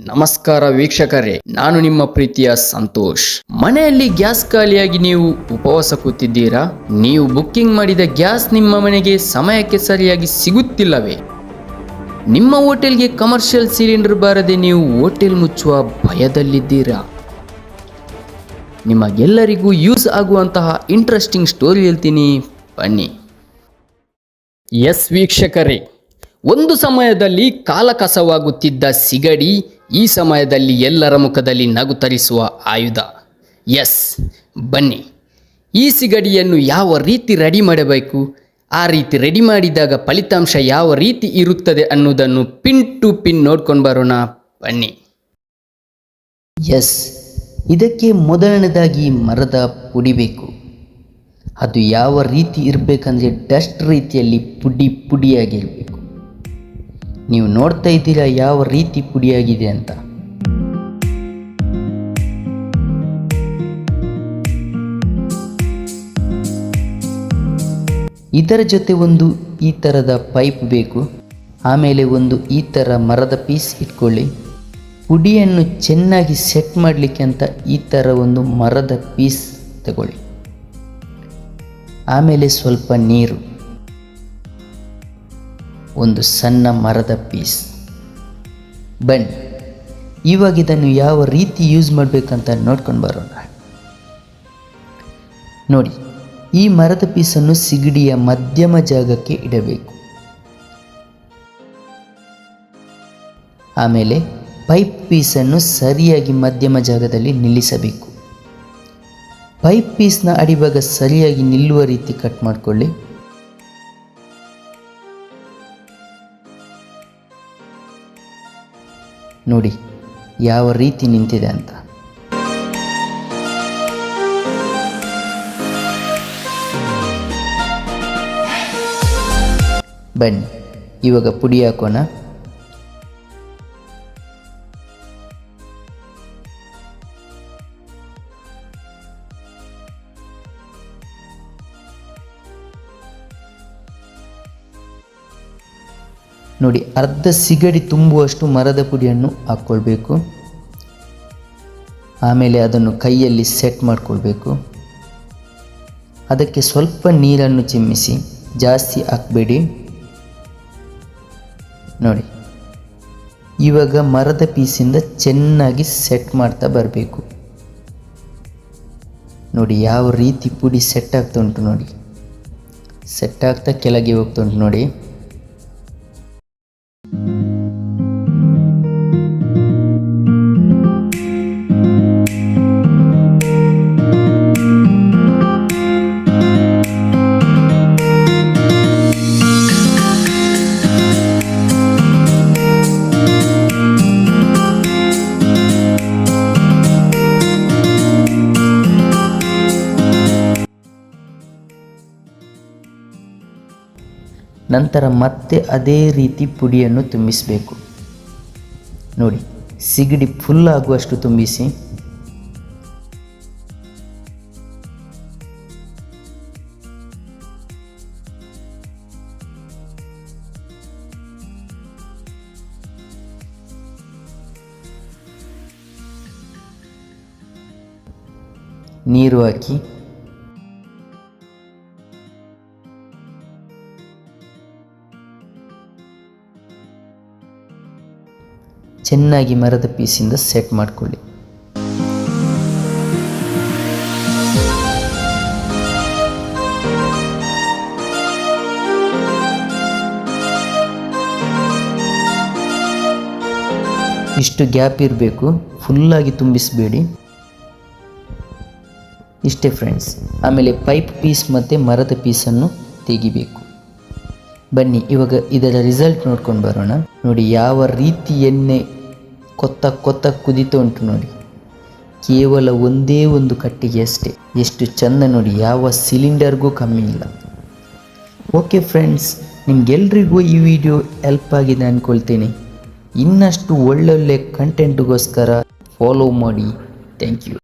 ನಮಸ್ಕಾರ ವೀಕ್ಷಕರೇ, ನಾನು ನಿಮ್ಮ ಪ್ರೀತಿಯ ಸಂತೋಷ್. ಮನೆಯಲ್ಲಿ ಗ್ಯಾಸ್ ಖಾಲಿಯಾಗಿ ನೀವು ಉಪವಾಸ ಕೂತಿದ್ದೀರಾ? ನೀವು ಬುಕ್ಕಿಂಗ್ ಮಾಡಿದ ಗ್ಯಾಸ್ ನಿಮ್ಮ ಮನೆಗೆ ಸಮಯಕ್ಕೆ ಸರಿಯಾಗಿ ಸಿಗುತ್ತಿಲ್ಲವೇ? ನಿಮ್ಮ ಹೋಟೆಲ್ಗೆ ಕಮರ್ಷಿಯಲ್ ಸಿಲಿಂಡರ್ ಬಾರದೆ ನೀವು ಹೋಟೆಲ್ ಮುಚ್ಚುವ ಭಯದಲ್ಲಿದ್ದೀರಾ? ನಿಮಗೆಲ್ಲರಿಗೂ ಯೂಸ್ ಆಗುವಂತಹ ಇಂಟ್ರೆಸ್ಟಿಂಗ್ ಸ್ಟೋರಿ ಹೇಳ್ತೀನಿ, ಬನ್ನಿ. ಎಸ್ ವೀಕ್ಷಕರೇ, ಒಂದು ಸಮಯದಲ್ಲಿ ಕಾಲಕಸವಾಗುತ್ತಿದ್ದ ಸಿಗಡಿ ಈ ಸಮಯದಲ್ಲಿ ಎಲ್ಲರ ಮುಖದಲ್ಲಿ ನಗು ತರಿಸುವ ಆಯುಧ. ಎಸ್, ಬನ್ನಿ, ಈ ಸಿಗಡಿಯನ್ನು ಯಾವ ರೀತಿ ರೆಡಿ ಮಾಡಬೇಕು, ಆ ರೀತಿ ರೆಡಿ ಮಾಡಿದಾಗ ಫಲಿತಾಂಶ ಯಾವ ರೀತಿ ಇರುತ್ತದೆ ಅನ್ನೋದನ್ನು ಪಿನ್ ಟು ಪಿನ್ ನೋಡ್ಕೊಂಡು ಬರೋಣ, ಬನ್ನಿ. ಎಸ್, ಇದಕ್ಕೆ ಮೊದಲನೇದಾಗಿ ಮರದ ಪುಡಿ ಬೇಕು. ಅದು ಯಾವ ರೀತಿ ಇರಬೇಕಂದ್ರೆ ಡಸ್ಟ್ ರೀತಿಯಲ್ಲಿ ಪುಡಿ ಪುಡಿಯಾಗಿರಬೇಕು. ನೀವು ನೋಡ್ತಾ ಇದ್ದೀರಾ ಯಾವ ರೀತಿ ಪುಡಿಯಾಗಿದೆ ಅಂತ. ಇದರ ಜೊತೆ ಒಂದು ಈ ಥರದ ಪೈಪ್ ಬೇಕು. ಆಮೇಲೆ ಒಂದು ಈ ಥರ ಮರದ ಪೀಸ್ ಇಟ್ಕೊಳ್ಳಿ. ಪುಡಿಯನ್ನು ಚೆನ್ನಾಗಿ ಸೆಟ್ ಮಾಡಲಿಕ್ಕೆ ಅಂತ ಈ ಥರ ಒಂದು ಮರದ ಪೀಸ್ ತಗೊಳ್ಳಿ. ಆಮೇಲೆ ಸ್ವಲ್ಪ ನೀರು, ಒಂದು ಸಣ್ಣ ಮರದ ಪೀಸ್. ಬನ್ನಿ, ಇವಾಗ ಇದನ್ನು ಯಾವ ರೀತಿ ಯೂಸ್ ಮಾಡಬೇಕಂತ ನೋಡ್ಕೊಂಡು ಬರೋಣ. ನೋಡಿ, ಈ ಮರದ ಪೀಸನ್ನು ಸಿಗಡಿಯ ಮಧ್ಯಮ ಜಾಗಕ್ಕೆ ಇಡಬೇಕು. ಆಮೇಲೆ ಪೈಪ್ ಪೀಸನ್ನು ಸರಿಯಾಗಿ ಮಧ್ಯಮ ಜಾಗದಲ್ಲಿ ನಿಲ್ಲಿಸಬೇಕು. ಪೈಪ್ ಪೀಸ್ನ ಅಡಿಭಾಗ ಸರಿಯಾಗಿ ನಿಲ್ಲುವ ರೀತಿ ಕಟ್ ಮಾಡಿಕೊಳ್ಳಿ. ನೋಡಿ ಯಾವ ರೀತಿ ನಿಂತಿದೆ ಅಂತ. ಬನ್ನಿ, ಇವಾಗ ಪುಡಿ ಹಾಕೋಣ. ನೋಡಿ, ಅರ್ಧ ಸಿಗಡಿ ತುಂಬುವಷ್ಟು ಮರದ ಪುಡಿಯನ್ನು ಹಾಕ್ಕೊಳ್ಬೇಕು. ಆಮೇಲೆ ಅದನ್ನು ಕೈಯಲ್ಲಿ ಸೆಟ್ ಮಾಡಿಕೊಳ್ಬೇಕು. ಅದಕ್ಕೆ ಸ್ವಲ್ಪ ನೀರನ್ನು ಚಿಮ್ಮಿಸಿ, ಜಾಸ್ತಿ ಹಾಕಬೇಡಿ. ನೋಡಿ, ಇವಾಗ ಮರದ ಪೀಸಿಂದ ಚೆನ್ನಾಗಿ ಸೆಟ್ ಮಾಡ್ತಾ ಬರಬೇಕು. ನೋಡಿ ಯಾವ ರೀತಿ ಪುಡಿ ಸೆಟ್ ಆಗ್ತಾ ಉಂಟು. ನೋಡಿ, ಸೆಟ್ ಆಗ್ತಾ ಕೆಳಗೆ ಹೋಗ್ತಾ ಉಂಟು. ನೋಡಿ, ನಂತರ ಮತ್ತೆ ಅದೇ ರೀತಿ ಪುಡಿಯನ್ನು ತುಂಬಿಸಬೇಕು. ನೋಡಿ, ಸಿಗಡಿ ಫುಲ್ ಆಗುವಷ್ಟು ತುಂಬಿಸಿ. ನೀರು ಹಾಕಿ ಚೆನ್ನಾಗಿ ಮರದ ಪೀಸಿಂದ ಸೆಟ್ ಮಾಡಿಕೊಳ್ಳಿ. ಇಷ್ಟು ಗ್ಯಾಪ್ ಇರಬೇಕು, ಫುಲ್ಲಾಗಿ ತುಂಬಿಸಬೇಡಿ. ಇಷ್ಟೇ ಫ್ರೆಂಡ್ಸ್. ಆಮೇಲೆ ಪೈಪ್ ಪೀಸ್ ಮತ್ತು ಮರದ ಪೀಸನ್ನು ತೆಗಿಬೇಕು. ಬನ್ನಿ, ಇವಾಗ ಇದರ ರಿಸಲ್ಟ್ ನೋಡ್ಕೊಂಡು ಬರೋಣ. ನೋಡಿ ಯಾವ ರೀತಿ ಎಣ್ಣೆ ಕೊತ್ತ ಕುದೀತಾ ಉಂಟು. ನೋಡಿ, ಕೇವಲ ಒಂದೇ ಒಂದು ಕಟ್ಟಿಗೆ ಅಷ್ಟೇ. ಎಷ್ಟು ಚೆಂದ ನೋಡಿ, ಯಾವ ಸಿಲಿಂಡರ್ಗೂ ಕಮ್ಮಿ ಇಲ್ಲ. ಓಕೆ ಫ್ರೆಂಡ್ಸ್, ನಿಮಗೆಲ್ರಿಗೂ ಈ ವಿಡಿಯೋ ಹೆಲ್ಪ್ ಆಗಿದೆ ಅಂದ್ಕೊಳ್ತೀನಿ. ಇನ್ನಷ್ಟು ಒಳ್ಳೊಳ್ಳೆ ಕಂಟೆಂಟ್ಗೋಸ್ಕರ ಫಾಲೋ ಮಾಡಿ. Thank you.